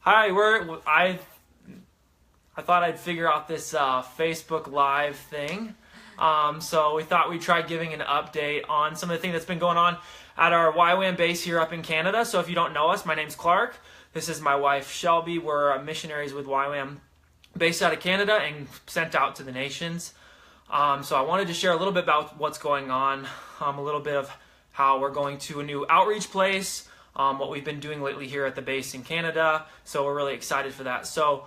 Hi, I thought I'd figure out this Facebook Live thing. So we thought we'd try giving an update on some of the things that's been going on at our YWAM base here up in Canada. So if you don't know us, my name's Clark. This is my wife, Shelby. We're missionaries with YWAM based out of Canada and sent out to the nations. So I wanted to share a little bit about what's going on, a little bit of how we're going to a new outreach place, what we've been doing lately here at the base in Canada. So we're really excited for that. So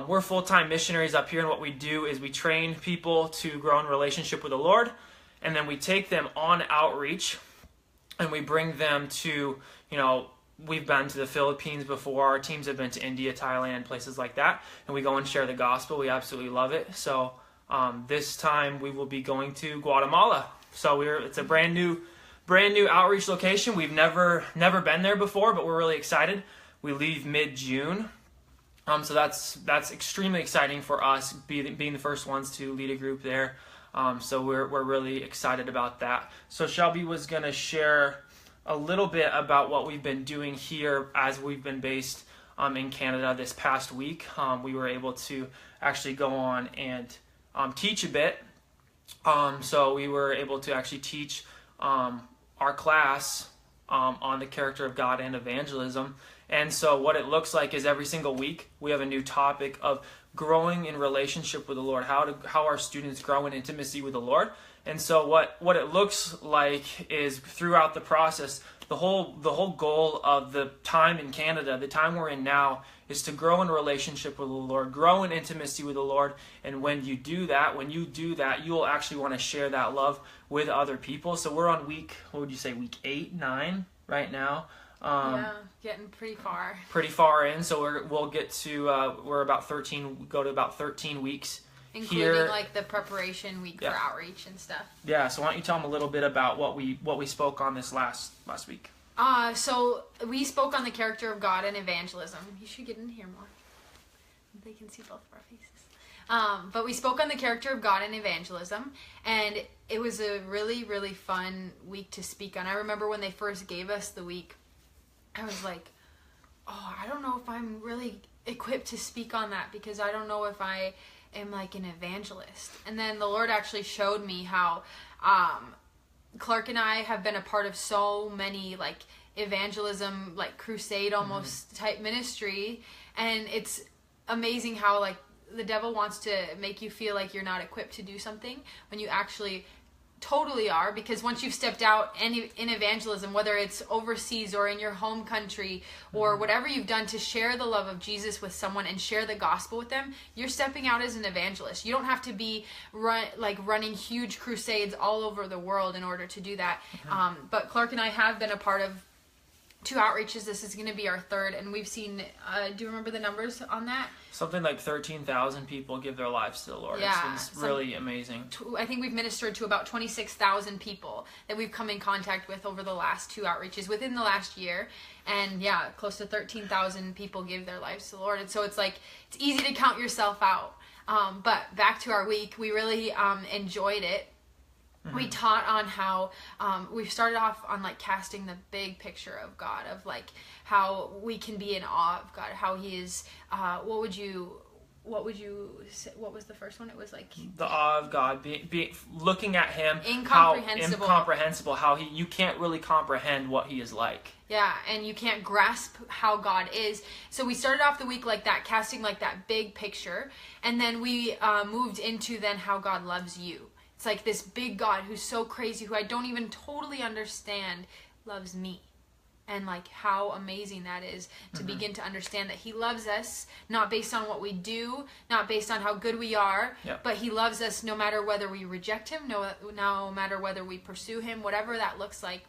we're full-time missionaries up here, and what we do is we train people to grow in relationship with the Lord, and then we take them on outreach, and we bring them to, we've been to the Philippines before. Our teams have been to India, Thailand, places like that, and we go and share the gospel. We absolutely love it. So this time we will be going to Guatemala. So it's a brand new outreach location. We've never been there before, but we're really excited. We leave mid-June. So that's extremely exciting for us, being the first ones to lead a group there. So we're really excited about that. So Shelby was going to share a little bit about what we've been doing here as we've been based in Canada this past week. We were able to actually go on and teach a bit. So we were able to actually teach our class on the character of God and evangelism. And so what it looks like is every single week we have a new topic of growing in relationship with the Lord, how our students grow in intimacy with the Lord. And so what it looks like is throughout the process, the whole goal of the time in Canada, the time we're in now, is to grow in relationship with the Lord, grow in intimacy with the Lord. And when you do that, you will actually want to share that love with other people. So we're on week 8, 9 right now. Getting pretty far. Pretty far in, so we'll get to we're about 13. Go to about 13 weeks, including here. Like the preparation week for outreach and stuff. Yeah. So why don't you tell them a little bit about what we spoke on this last week? So we spoke on the character of God and evangelism. You should get in here more. They can see both of our faces. But we spoke on the character of God and evangelism, and it was a really, really fun week to speak on. I remember when they first gave us the week, I was like, I don't know if I'm really equipped to speak on that, because I don't know if I am like an evangelist. And then the Lord actually showed me how Clark and I have been a part of so many like evangelism, like crusade almost type ministry. And it's amazing how like the devil wants to make you feel like you're not equipped to do something when you actually totally are, because once you've stepped out in evangelism, whether it's overseas or in your home country or whatever you've done to share the love of Jesus with someone and share the gospel with them, you're stepping out as an evangelist. You don't have to be running huge crusades all over the world in order to do that. But Clark and I have been a part of 2 outreaches. This is going to be our 3rd, and we've seen, do you remember the numbers on that? Something like 13,000 people give their lives to the Lord. Yeah, it's really amazing. I think we've ministered to about 26,000 people that we've come in contact with over the last 2 outreaches within the last year. And yeah, close to 13,000 people give their lives to the Lord. And so it's easy to count yourself out. But back to our week, we really enjoyed it. We taught on how we started off on like casting the big picture of God, of like how we can be in awe of God, how He is. What would you say? What was the first one? It was like the awe of God, looking at Him, incomprehensible. How you can't really comprehend what He is like. Yeah, and you can't grasp how God is. So we started off the week like that, casting like that big picture, and then we moved into then how God loves you. It's like this big God who's so crazy, who I don't even totally understand, loves me. And like how amazing that is to begin to understand that He loves us, not based on what we do, not based on how good we are, but He loves us no matter whether we reject Him, no matter whether we pursue Him, whatever that looks like.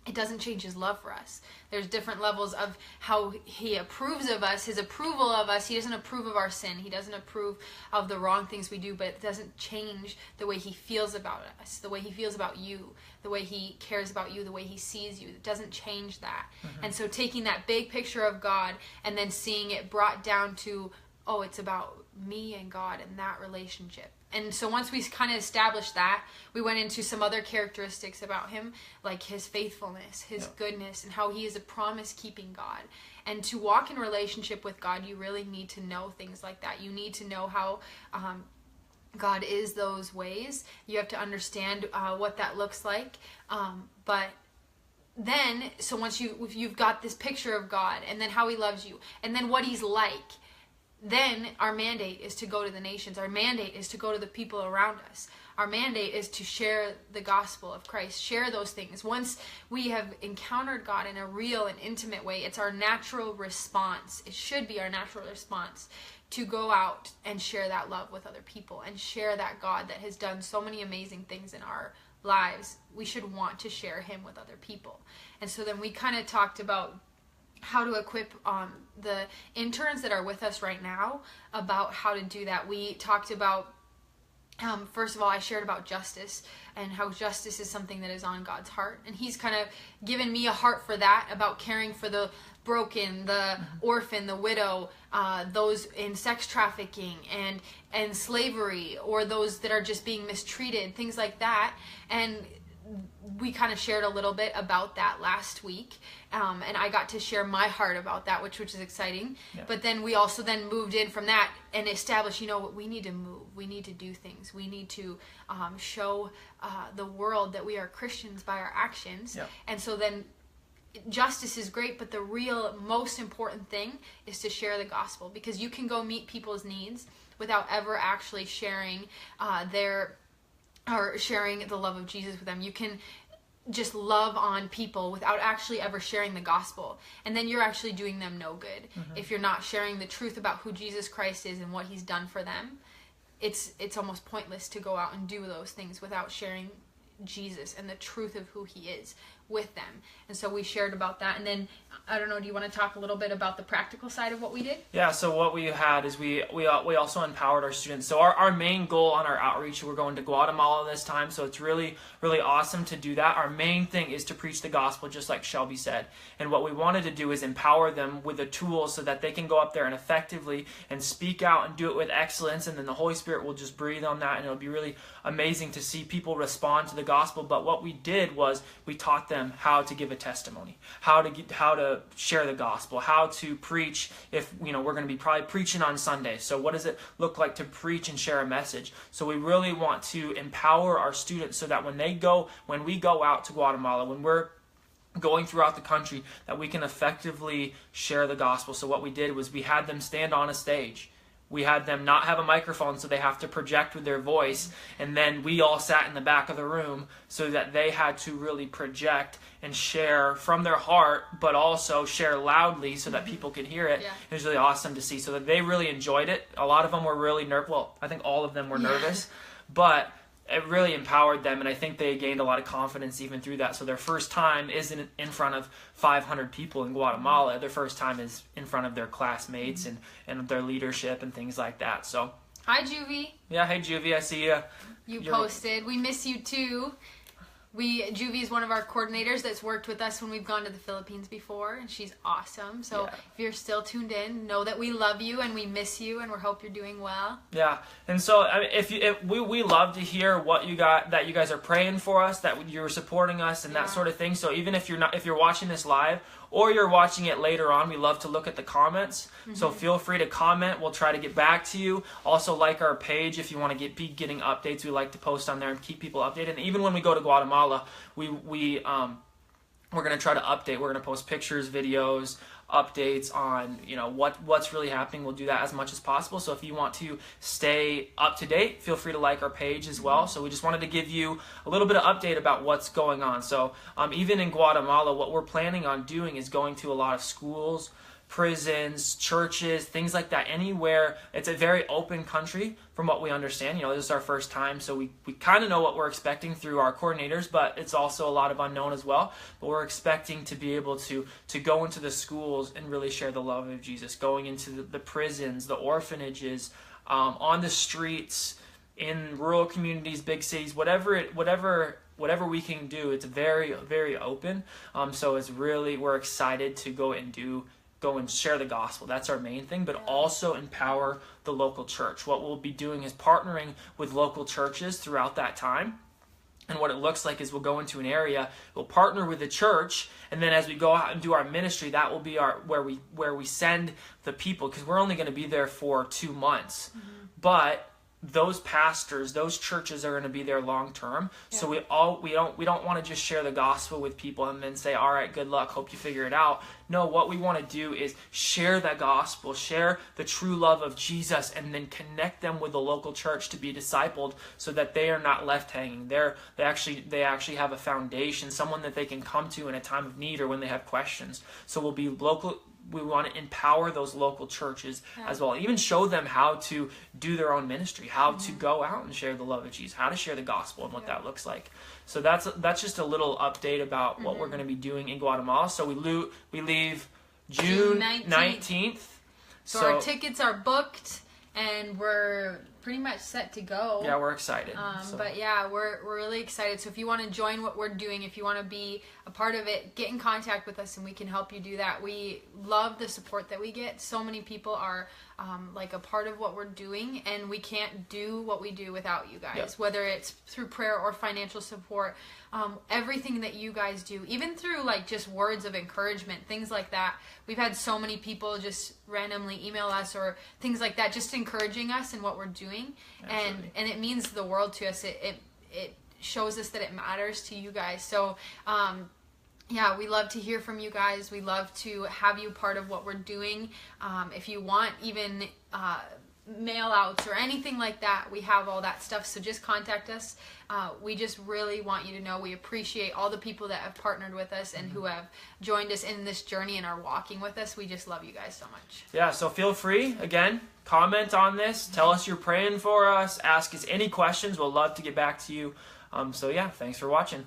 It doesn't change His love for us. There's different levels of how He approves of us, His approval of us. He doesn't approve of our sin. He doesn't approve of the wrong things we do, but it doesn't change the way He feels about us, the way He feels about you, the way He cares about you, the way He sees you. It doesn't change that. And so taking that big picture of God and then seeing it brought down to, it's about me and God and that relationship. And so once we kind of established that, we went into some other characteristics about Him, like His faithfulness, His goodness, and how He is a promise-keeping God. And to walk in relationship with God, you really need to know things like that. You need to know how God is those ways. You have to understand what that looks like. But then, so once you've got this picture of God, and then how he loves you, and then what he's like, then our mandate is to go to the nations. Our mandate is to go to the people around us. Our mandate is to share the gospel of Christ, share those things. Once we have encountered God in a real and intimate way, it's our natural response. It should be our natural response to go out and share that love with other people and share that God that has done so many amazing things in our lives. We should want to share him with other people. And so then we kind of talked about how to equip the interns that are with us right now about how to do that. We talked about, first of all, I shared about justice and how justice is something that is on God's heart. And he's kind of given me a heart for that, about caring for the broken, the orphan, the widow, those in sex trafficking and slavery, or those that are just being mistreated, things like that. And we kind of shared a little bit about that last week, and I got to share my heart about that, which is exciting. Yeah. But then we also then moved in from that and established, we need to move, we need to do things, we need to show the world that we are Christians by our actions. Yeah. And so then justice is great, but the real most important thing is to share the gospel, because you can go meet people's needs without ever actually sharing sharing the love of Jesus with them. You can just love on people without actually ever sharing the gospel, and then you're actually doing them no good. If you're not sharing the truth about who Jesus Christ is and what he's done for them. It's almost pointless to go out and do those things without sharing Jesus and the truth of who he is with them. And so we shared about that. And then, I don't know, do you want to talk a little bit about the practical side of what we did? Yeah, so what we had is we also empowered our students. So our main goal on our outreach, we're going to Guatemala this time, so it's really, really awesome to do that. Our main thing is to preach the gospel, just like Shelby said. And what we wanted to do is empower them with the tools so that they can go up there and effectively and speak out and do it with excellence, and then the Holy Spirit will just breathe on that, and it'll be really amazing to see people respond to the gospel. But what we did was we taught them how to give a testimony, how to share the gospel, how to preach. If we're going to be probably preaching on Sunday, so what does it look like to preach and share a message? So we really want to empower our students so that when we go out to Guatemala, when we're going throughout the country, that we can effectively share the gospel. So what we did was we had them stand on a stage. We had them not have a microphone, so they have to project with their voice. And then we all sat in the back of the room so that they had to really project and share from their heart, but also share loudly so that people could hear it. Yeah. It was really awesome to see. So that they really enjoyed it. A lot of them were really nervous. Well, I think all of them were nervous. But it really empowered them, and I think they gained a lot of confidence even through that. So their first time isn't in front of 500 people in Guatemala. Their first time is in front of their classmates and their leadership and things like that. So hi, Juvie. Yeah, hey, Juvie, I see you. You posted. We miss you too. Juvie is one of our coordinators that's worked with us when we've gone to the Philippines before, and she's awesome. So if you're still tuned in, know that we love you and we miss you, and we hope you're doing well. Yeah, and so we love to hear what you got, that you guys are praying for us, that you're supporting us, and that sort of thing. So even if you're watching this live or you're watching it later on, we love to look at the comments. So feel free to comment. We'll try to get back to you. Also, like our page if you want to be getting updates. We like to post on there and keep people updated. And even when we go to Guatemala, we're going to try to update. We're going to post pictures, videos, updates on what's really happening. We'll do that as much as possible. So if you want to stay up to date, feel free to like our page as well. So we just wanted to give you a little bit of update about what's going on. So even in Guatemala, what we're planning on doing is going to a lot of schools, prisons, churches, things like that, anywhere. It's a very open country from what we understand. This is our first time, so we kind of know what we're expecting through our coordinators, but it's also a lot of unknown as well. But we're expecting to be able to go into the schools and really share the love of Jesus, going into the prisons, the orphanages, on the streets, in rural communities, big cities, whatever we can do. It's very, very open. So we're excited to go and share the gospel. That's our main thing, but also empower the local church. What we'll be doing is partnering with local churches throughout that time And what it looks like is we'll go into an area, we'll partner with the church, and then as we go out and do our ministry, that will be our where we send the people, because we're only going to be there for 2 months. But those pastors, those churches are going to be there long term. Yeah. So we don't want to just share the gospel with people and then say, all right, good luck, hope you figure it out. No, what we want to do is share that gospel, share the true love of Jesus, and then connect them with the local church to be discipled, so that they are not left hanging. They actually have a foundation, someone that they can come to in a time of need or when they have questions. So we'll be local. We want to empower those local churches as well. Even show them how to do their own ministry, how to go out and share the love of Jesus, how to share the gospel and what that looks like. So that's just a little update about what we're going to be doing in Guatemala. So we leave June 19th. So our tickets are booked and we're pretty much set to go. Yeah, we're excited. But yeah, we're really excited. So if you want to join what we're doing, if you want to be a part of it, get in contact with us and we can help you do that. We love the support that we get. So many people are like a part of what we're doing, and we can't do what we do without you guys. Yep. Whether it's through prayer or financial support, everything that you guys do, even through like just words of encouragement, things like that. We've had so many people just randomly email us or things like that, just encouraging us in what we're doing. Absolutely. And it means the world to us. It shows us that it matters to you guys. So yeah, we love to hear from you guys. We love to have you part of what we're doing. If you want even mail outs or anything like that, we have all that stuff. So just contact us. We just really want you to know we appreciate all the people that have partnered with us and who have joined us in this journey and are walking with us. We just love you guys so much. Yeah, so feel free, again, comment on this. Tell us you're praying for us. Ask us any questions. We'll love to get back to you. So yeah, thanks for watching.